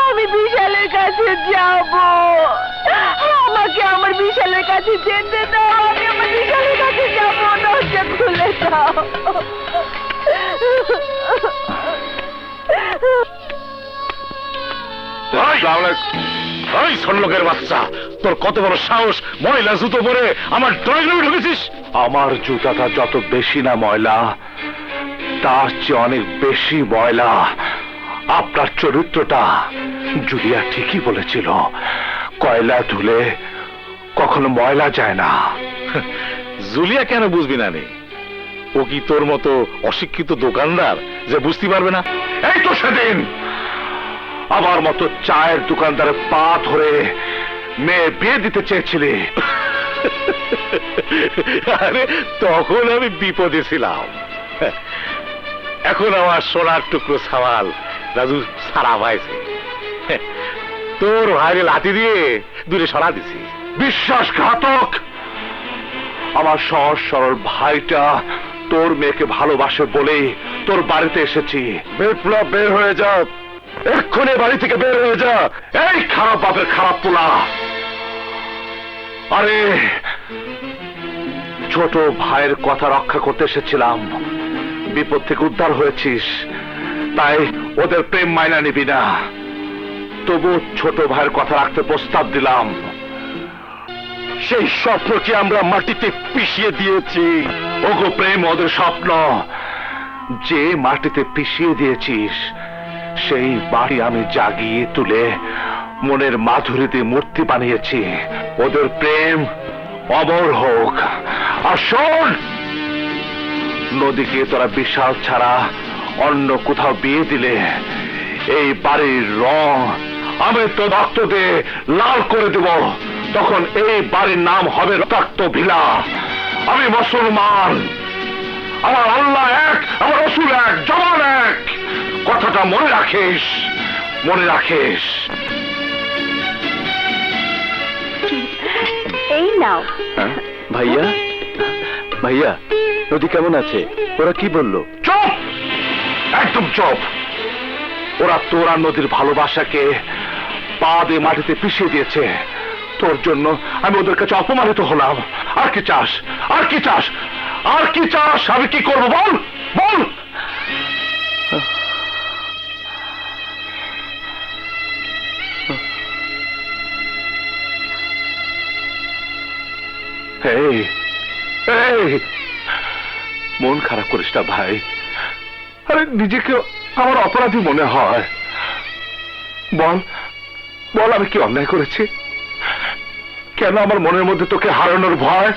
আমি বিশালের কাছে যাব। আমাকে আমার বিশালের কাছে যেতে দাও। আমি আমার বিশালের কাছে যাব। দরজা খুলে দাও। লোকের বাচ্চা, তোর কত বড় সাহস! ময়লা জুতো পরে আমার ড্রয়িং রুমে ঢুকেছিস। আমার জুতাটা যত বেশি না ময়লা, তার চেয়ে অনেক বেশি ময়লা আপনার চরিত্রটা। জুলিয়া ঠিকই বলেছিল, কয়লা ধুলে কখনো ময়লা যায় না। জুলিয়া কেন বুঝবি না রে? ও কি তোর মতো অশিক্ষিত দোকানদার যে বুঝতে পারবে না? এই তো সেদিন আমার মতো চায়ের দোকানদারের পা ধরে মেয়ে বিয়ে দিতে চেয়েছিলে। আরে তখন আমি বিপদে ছিলাম। এখন আমার সোনার টুকরো সাওয়াল রাজু সারা পাইছে। তোর ভাইরে লাঠি দিয়ে দূরে সরা দিছি। বিশ্বাসঘাতক! আমার সহজ সরল ভাইটা তোর মেয়েকে ভালোবাসে বলে তোর বাড়িতে এসেছি। বিপ্লব, বের হয়ে যা এক্ষুনি, বাড়ি থেকে বের হয়ে যা। এই খারাপ বাপের খারাপ পোলা! আরে ছোট ভাইয়ের কথা রক্ষা করতে এসেছিলাম, বিপদ থেকে উদ্ধার হয়েছিস, তাই ওদের প্রেম মাইনা নিবি না। তবু ছোট ভাইয়ের কথা রাখতে প্রস্তাব দিলাম। সেই স্বপ্নকে আমরা মাটিতে পিষিয়ে দিয়েছি। ওগো প্রেম ওদের স্বপ্ন, যে মাটিতে পিষিয়ে দিয়েছিস সেই বাড়ি আমি জাগিয়ে তুলে মনের মাধুরীতে মূর্তি বানিয়েছি। ওদের প্রেম অমর হোক। আর শোন, নদীকে তোরা বিশাল ছাড়া অন্য কোথাও বিয়ে দিলে এই বাড়ির রং আমি তো রক্ত দিয়ে লাল করে দেব। তখন এই বাড়ির নাম হবে রক্তাক্ত ভিলা। আমি মুসলমান, আমার আল্লাহ এক, আমার রসুল এক, জবান এক। কথাটা মনে রাখিস, মনে রাখিস। এই নাও। ভাইয়া, ভাইয়া, নদী কেমন আছে? ওরা কি বললো? চুপ, একদম চুপ। ওরা তোর আর নদীর ভালোবাসাকে পা দিয়ে মাটিতে পিষিয়ে দিয়েছে। তোর জন্য আমি ওদের কাছে অপমানিত হলাম। আর কি চাস? আর কি চাস? আর কি চাস? আমি কি করবো বল, বল। এই, এই, মন খারাপ করিস না ভাই। আরে নিজেকে আমার অপরাধী মনে হয়। বল, বল আমি কি অন্যায় করেছি? কেন আমার মনের মধ্যে তোকে হারানোর ভয়?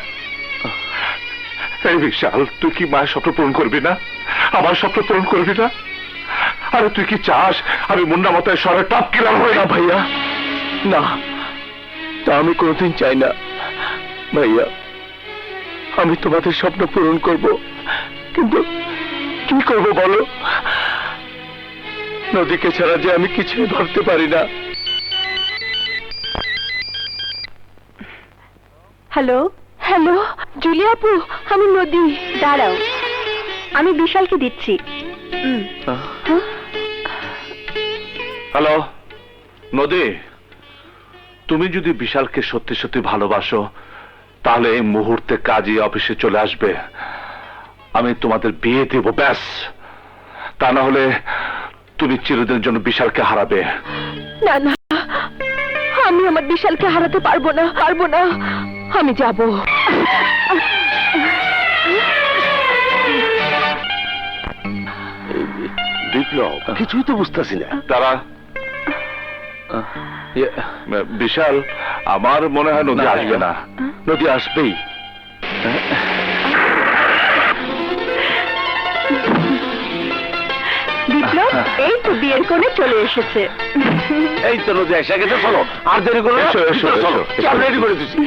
এই বিশাল, তুই কি মায়ের স্বপ্ন পূরণ করবি না? আমার স্বপ্ন পূরণ করবি না? আরে তুই কি চাস আমি মুন্না মতো শহরে টপ কিলার হই? না ভাইয়া, না, তা আমি কোনোদিন চাই না। ভাইয়া, আমি তোমাদের স্বপ্ন পূরণ করব, কিন্তু কি করব বলো? নদীকে ছাড়া যে আমি কিছুই ভাবতে পারি না। হ্যালো, হ্যালো, জুলিয়া আপু, আমি নদী। দাঁড়াও, আমি বিশালকে দিচ্ছি। হ্যালো নদী, তুমি যদি বিশালকে সত্যি সত্যি ভালোবাসো তাহলে এই মুহূর্তে কাজী অফিসে চলে আসবে। আমি তোমাদের বিয়ে দেব, ব্যাস। তা না হলে তুমি চিরদিনের জন্য বিশালকে হারাবে। না না, আমি আমার বিশালকে হারাতে পারবো না, পারবো না। আমি যাব। বিপ্লব, কিছুই তো বুঝতেছি না। তারা বিশাল, আমার মনে হয় নদী আসবে না। নদী আসবেই। বিপ্লব, এই তো বিয়ের কোণে চলে এসেছে। এই তো নদী এসে গেছে, চলো আর দেরি করো না। চলো, রেডি করে দিচ্ছি।